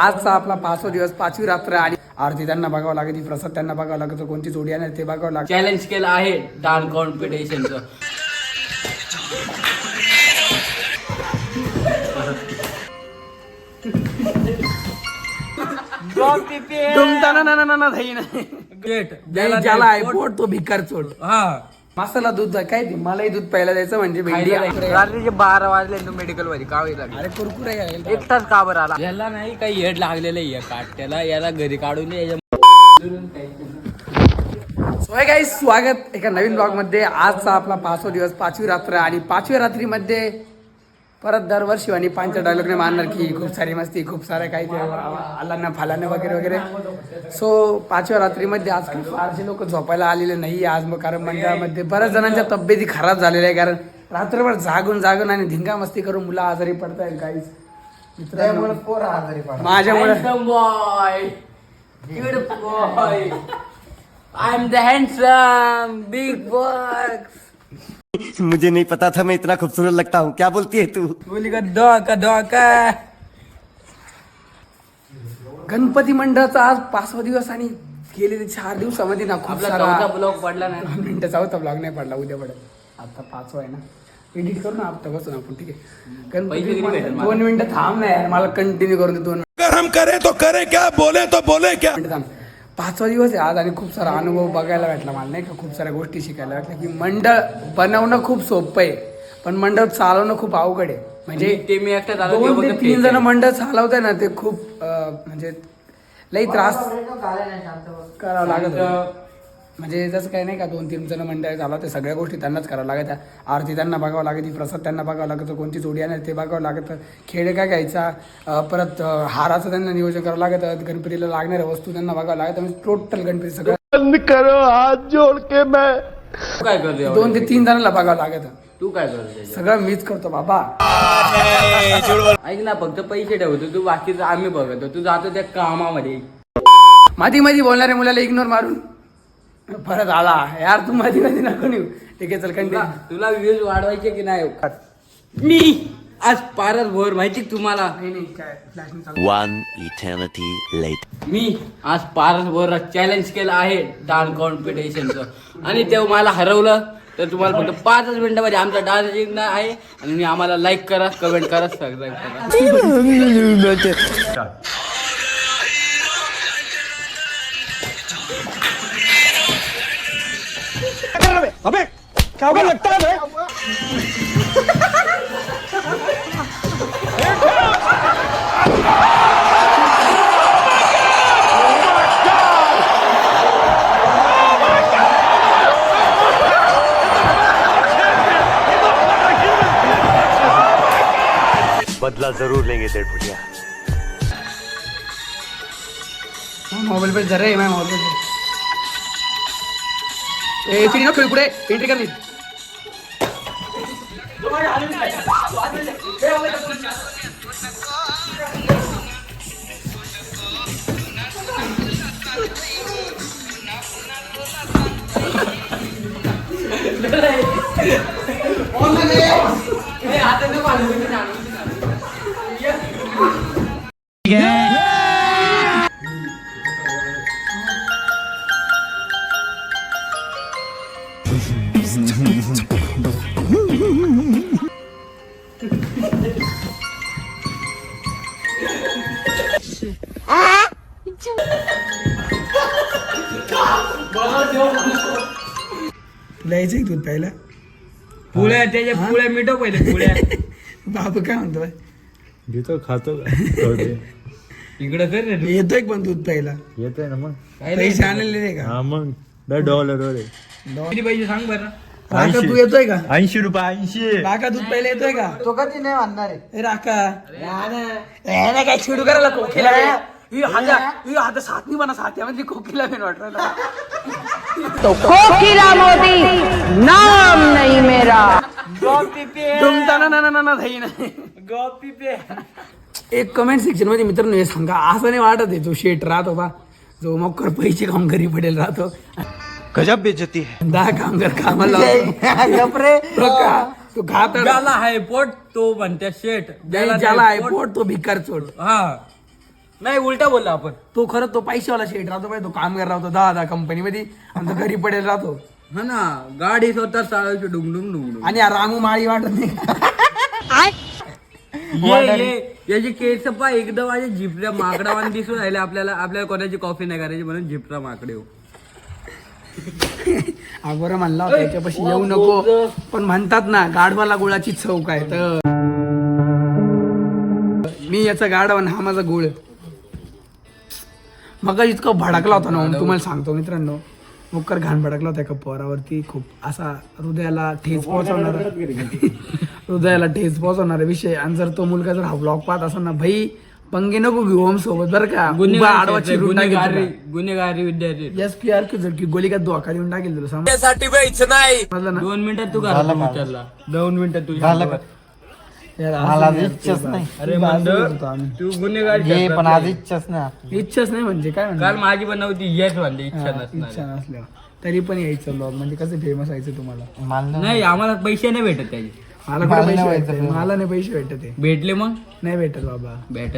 आजचा आपला 5वा दिवस, 5वी रात्र आणि आरती त्यांना बघावं लागेल, प्रसाद त्यांना बघावं लागेल, कोणती जोडी आहे ते बघावं लागेल. चॅलेंज केलं आहे डान्स कॉम्पिटिशनचं. ज्याला आहे पोट तो भिकार चोट. मसाला दूध काय ती मलाही दूध प्यायला द्यायचं म्हणजे भेंडी. रात्रीचे 12 वाजले तू मेडिकल मध्ये का लागले? अरे कुरकुरे एकटाच का बरं आला? याला नाही काही हेड लागलेलं आहे काट्याला, याला घरी काढून सोय गाईस, स्वागत एका नवीन ब्लॉग मध्ये. आजचा आपला 5वा दिवस, 5वी रात्र आणि 5व्या रात्रीमध्ये परत दरवर्षी आणि 5च्या डायलॉगने मारणार की खूप सारी मस्ती, खूप साऱ्या काही आलांना फालांना वगैरे वगैरे. सो 5व्या रात्रीमध्ये आज काही फारसे लोक झोपायला आलेले नाही आज, मग कारण मंडळामध्ये बऱ्याच जणांच्या तब्येती खराब झालेल्या आहे, कारण रात्रभर जागून आणि धिंगा मस्ती करून मुलं आजारी पडतायत गाईस. मित्रांमुळे पोरं आजारी पडतात माझ्यामुळे. I am the handsome big boss. मुझे नहीं पता था मैं इतना खूबसूरत लगता हूँ. क्या बोलती है तू? बोली का धोका. गणपती मंडळाचा आज 5वा दिवस आणि गेले 4 दिवसामध्ये ना खूप सारा ब्लॉग पडला नाही. 2 मिनिटाचा होता ब्लॉग नाही पडला, उद्या पडेल. आता 5वा आहे ना, एडिट करू ना आता बसून आपण. ठीक आहे गणपती 2 मिनिटं थांब ना यार, मला कंटिन्यू करून दे 2 मिनिटं. हम करे तो करे क्या, बोले तो बोले क्या. 5वा दिवस आहे आज आणि खूप सारा अनुभव बघायला भेटला मला, नाही का. खूप साऱ्या गोष्टी शिकायला भेटल्या की मंडळ बनवणं खूप सोपं आहे, पण मंडळ चालवणं खूप अवघड आहे. म्हणजे ते मी एकटा 2 ते 3 जण मंडळ चालवताय ना, ते खूप म्हणजे लई त्रास करावं लागत. म्हणजे जसं काही नाही का 2-3 जण मंडळ चालवते, सगळ्या गोष्टी त्यांनाच करावं लागत. आरती त्यांना बघावं लागते, प्रसाद त्यांना बघावं लागतं, कोणती जोडी आहे ते बघावं लागतं, खेळ काय घ्यायचा, परत हाराचं त्यांना नियोजन करावं लागतं, गणपतीला लागणाऱ्या वस्तू त्यांना बघावं लागतं. म्हणजे टोटल गणपती सगळं बंद करो हाथ जोड़ के. मैं तू काय करतो? 2 ते 3 जणांना बघावं लागतं. तू काय करतो? सगळं मीच करतो बाबा. ऐक ना, फक्त पैसे ठेवतो तू, बाकीचं आम्ही बघतो. तू जातो त्या कामामध्ये. मध्ये बोलणाऱ्या मुलाला इग्नोर मारून परत आला यार. तू मध्ये नको येऊ. ठीक आहे चल कंटिन्यू. तुला व्ह्यूज वाढवायचे की नाही? मी आज पारस भोर माहिती तुम्हाला. One eternity later. मी आज पारस भोर चॅलेंज केलं आहे डान्स कॉम्पिटिशनचं, आणि ते मला हरवलं. तर तुम्हाला फक्त 5 मिनिटामध्ये आमचा डान्स जिंकणार आहे. आणि आम्हाला लाईक करा, कमेंट करा, सबस्क्राईब करा. अबे क्या लगता है. बदला जरूर लेंगे डेढ़ फुटिया. मोबाईल पे जरा आहे मोबाईल पे. चिडी नको पुढे एंट्री करली. तुला यायचं दूध प्यायला? पुळ्या त्याच्या पुळ्या मिटव पहिले पुळ्या. बाबू काय म्हणतोय? घेतो खातो इकडं कर रे. येतोय पण दूध प्यायला? येतोय ना मग. पैसे आणलेले नाही का? हा मग $1 किती पैसे सांग बरं. राका तू येतोय का? 80 रुपये 80. राका दूध प्यायला येतोय का? तो कधी नाही आणणार आहे. राका काय चिडू करायला खोकीला आता साथ नाही बना साथ्या म्हणजे खोकीला पण वाटत. तो कोकिला मोदी नाम नहीं मेरा. एक कमेंट सेक्शन मध्ये मित्रांनो हे सांगा, असं नाही वाटत आहे जो शेट राहतो बा, जो मकर पैसे खाऊन घरी पडेल राहतो, गजब बेइज्जती है. 10 कामगार कामाला तो खात ज्याला आहे पोट तो म्हणते शेट, ज्याला आहे पोट तो भिकार चोट. हा नाही उलटा बोलला आपण. तो खरं तो पैशावाला शेट राहतो पाहिजे, तो कामगार राहतो 10 कंपनीमध्ये आणि तो घरी पडेल राहतो. हा ना, गाडी स्वतः चालवायची डुंगडुंग डुंगडुंग. आणि हा रामू माळी वाटत नाही का? याची केस पा एकदम माझ्या जिपऱ्या माकडावाने दिसून राहिले. आपल्याला कोणाची कॉफी नाही करायची म्हणून जिपरा माकडे हो. अगोदर म्हणला होता याच्यापाशी येऊ नको, पण म्हणतात ना गाढवाला गुळाची चव काय. तर मी याचा गाढव आणि हा माझा गुळ. मग इतकं भडकला होता ना तुम्हाला सांगतो मित्रांनो, मुक्कर घाण भडकला होता एका पोरावरती. खूप असा हृदयाला ठेच पोहोचवणारा विषय. आणि जर तो मुलगा जर हा ब्लॉग पाहत असेल ना, भाई पंगे नको घेऊ ओम सोबत बरं का. गुन्हेगारी विद्यार्थी. SPR की गोली का धोका देऊन टाकेल तुला समजलं ना. 2 मिनिटात तू घरात विचारला. 2 मिनिटात तू यार, इच्छाच नाही. अरे म्हणतो तू गुन्हेगारी पण आज इच्छाच नाही. इच्छाच नाही म्हणजे काय काल माझी पण नव्हती येत म्हणते इच्छा इच्छा नसणार. नसल्यावर तरी पण यायचं ब्लॉग. म्हणजे कसं फेमस व्हायचं तुम्हाला. नाही आम्हाला पैसे नाही भेटत त्याचे. मला कुठे पैसे भेटते, मला नाही पैसे भेटत आहे. भेटले मग नाही भेटत बाबा. भेटत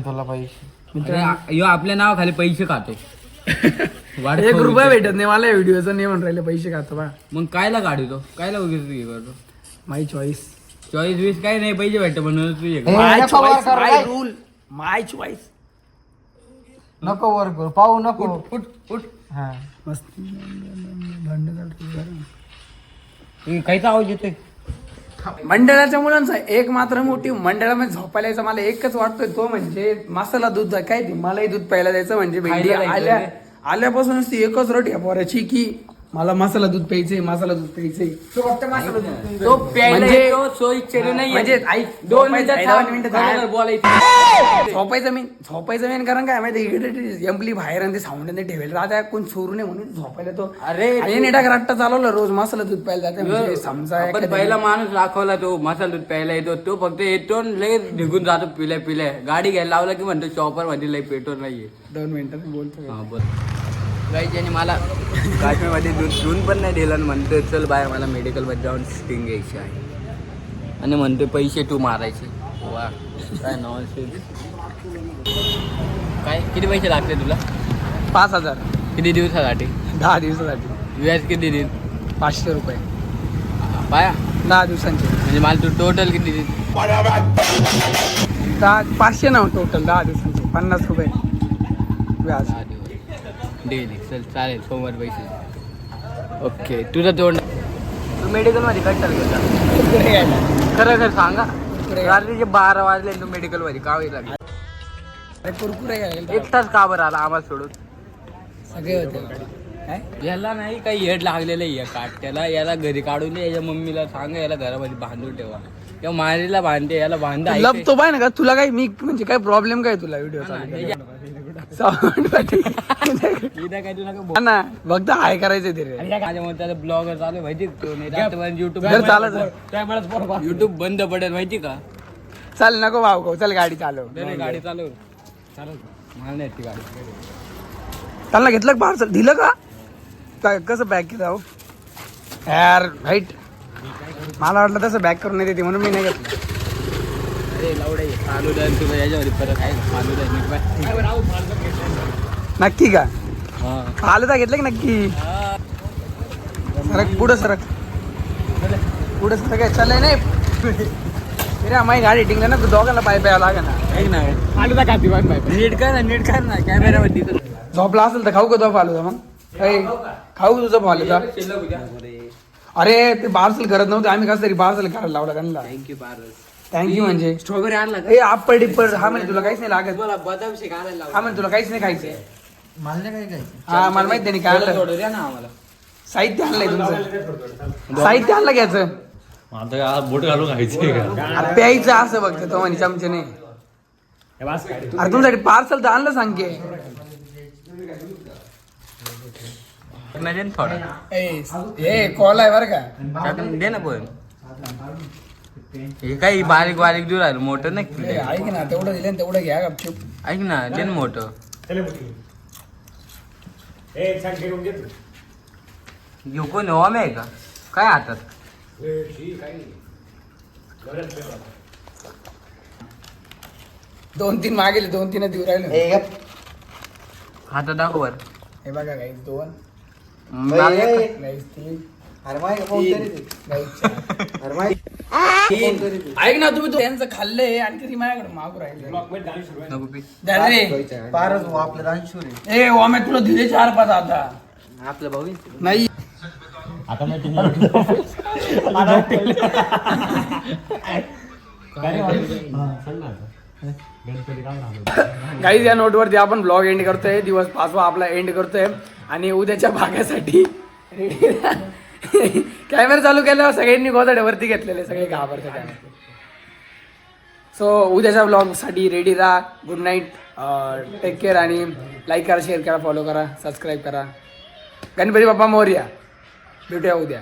तुला पैसे. यो आपल्या नावाखाली पैसे खातो. 1 रुपया भेटत नाही मला व्हिडिओचं. नाही म्हणून राहिले पैसे खातो बा. मग कायला काढतो, कायला वगैरे हे करतो. माय चॉईस, चॉईस वीस काय नाही पैसे भेटत म्हणून तू हे कर. माय नको चॉईस, वर करू, माय काय? रूल, माय चॉईस. नको वर करू, पाहू नको. उठ उठ. हा. मस्त भांडण चालतं. काहीच आवाज येतोय. मंडळाच्या मुलांचा एक मात्र मोठी मंडळामध्ये झोपायला यायचा मला एकच वाटतोय, तो म्हणजे मसाला दूध. काय ती मलाही दूध प्यायला द्यायचं. म्हणजे भेंडी खायला द्यायचं आल्यापासूनच ती एकच रट या पोराची की मला मसाला दूध प्यायचंय, मसाला दूध प्यायचंय. तो फक्त मसाला दूध प्यायचंय. तो प्यायला म्हणजे- येतो, सो इच्छेने नाही म्हणजे येत. ऐक, 2 मिनिटात बोलायचं. झोपायचं मेन कारण काय माहिती, इकडे एम्पली बाहेर आणि ते साऊंड ते ठेवेल राहता, कोण चोरू नये म्हणून झोपायला तो. अरे आणि नेटा रट्टा चालवला रोज मसाला दूध प्यायला जाते. म्हणजे समजा आपण एखाद्या- पहिला माणूस दाखवला तो मसाला दूध प्यायला येतो. तो फक्त येतो आणि लगेच निघून जातो पिल्या. गाडी घ्यायला लावला की म्हणतो शॉपर मध्ये लई पेट्रोल नाहीये. 2 मिनिटात बोलतो. हा बोल. गाईच्याने मला काश्मीरमध्ये दूध पण नाही दिलं आणि म्हणतोय चल बाहेर मला मेडिकलमध्ये जाऊन स्टिंग घ्यायची आहे. आणि म्हणतोय पैसे तू मारायचे. वा काय नॉनसेन्स. काय किती पैसे लागते तुला? 5,000 किती दिवसासाठी? 10 दिवसासाठी. व्याज किती देईल? 500 रुपये पाया 10 दिवसांचे. म्हणजे मला तू टोटल किती देईल? 500 ना टोटल 10 दिवसांचे 50 रुपये व्याज. 10 दिवस डेली. चल चालेल, सोमवार पैसे. ओके तुझं तोंड. तू मेडिकलमध्ये कट्टाल घेता? खरं खरं सांगा. रात्रीचे 12 वाजले तू मेडिकलमध्ये का वेळ लागली? अरे कुरकुरे घ्यायला 1 तास का बरं आला आम्हाला सोडून? सगळे होते काय. याला नाही काही हेड लागलेलं आहे या काट्याला. याला घरी काढून दे. याच्या मम्मीला सांगा याला घरामध्ये बांधून ठेवा. या मारीला बांधते, याला बांधा. लपतो पाय ना का तुला काय. मी म्हणजे काय प्रॉब्लेम काय तुला व्हिडिओ ना फक्त हाय करायचं ते रे. माझ्या ब्लॉगर चालू माहिती युट्यूब जर चालत युट्यूब बंद पडेल माहिती का? चाल नको भाऊ चल गाडी चालव. गाडी चालव मला नाही ती गाडी. त्यांना घेतलं का पार्सल दिलं का काय कसं पॅक केलं अहो यार राईट. मला वाटलं तसं बॅक करून नाही देते म्हणून मी नाही घेतलं. अरे लावडे फालुदा तुला याच्यामध्ये परत आहे का? फालुदा नक्की का? हा फालुदा घेतलं की नक्की. सरक पुढं सरक पुढं सरक चाललंय नाही. अरे माझी गाडी टिंगला ना दोघांना पाय प्यावं लागे ना. ऐक ना फालुदा खाती नीट कर ना कॅमेरामध्ये झोपला असेल तर खाऊ का तो फालुदा मग खाऊ तुझं फालुदा. अरे ते पार्सल करत नव्हते आम्ही कसं तरी पार्सल करायला लावला त्यांना. थँक्यू पारस. थँक्यू म्हणजे स्ट्रॉबेरी आणला का? ए आपड डिप्पड हा म्हणजे तुला काहीच नाही लागत. मला बदाम शेक आणायला हा म्हणजे तुला काहीच नाही खायचंय. मला काय काय. हा मला माहित नाही काय आणलं. थोडं द्या ना आम्हाला. साहित्य आणलंय तुमचं. साहित्य आणलं घ्यायचं. बोट घालून खायचे का? प्यायचं असं बघतो तो म्हणे चमच्याने. अरे तुमच्यासाठी पार्सल तर आणलं सांग की. थोडा ए कॉल आहे बरं का. दे ना पण. हे काही बारीक बारीक दूर आहे मोठं नाही. ए, ऐक ना तेवढं दिलं तेवढं घ्या गपचूप. ऐक ना दे ना मोठं. यो कोण ओम आहे का काय हातात? 2-3 मागेले 2-3 देऊ राहिले हातात दाखव वर. हे बघा गाईस 2 मला एक- गाईस 3 ऐक ना तुम्ही त्यांचं खाल्लंय आणि तरी माझ्याकडे मागू राहिले नको पी. द्या रे. ए ओम्या तुला दिले 4-5 आता आपलं भाऊ नाही गाईज या नोटवरती आपण ब्लॉग एंड करतोय. दिवस 5वा आपला एंड करतोय आणि उद्याच्या भागासाठी कॅमेरा चालू केल्यावर सगळ्यांनी गोदाड्यावरती घेतलेले, सगळे घाबरते त्याने. सो उद्याच्या ब्लॉगसाठी रेडी राहा. गुड नाईट, टेक केअर आणि लाईक करा, शेअर करा, फॉलो करा, सबस्क्राईब करा. गणपती बाप्पा मोरया. भेटूया उद्या.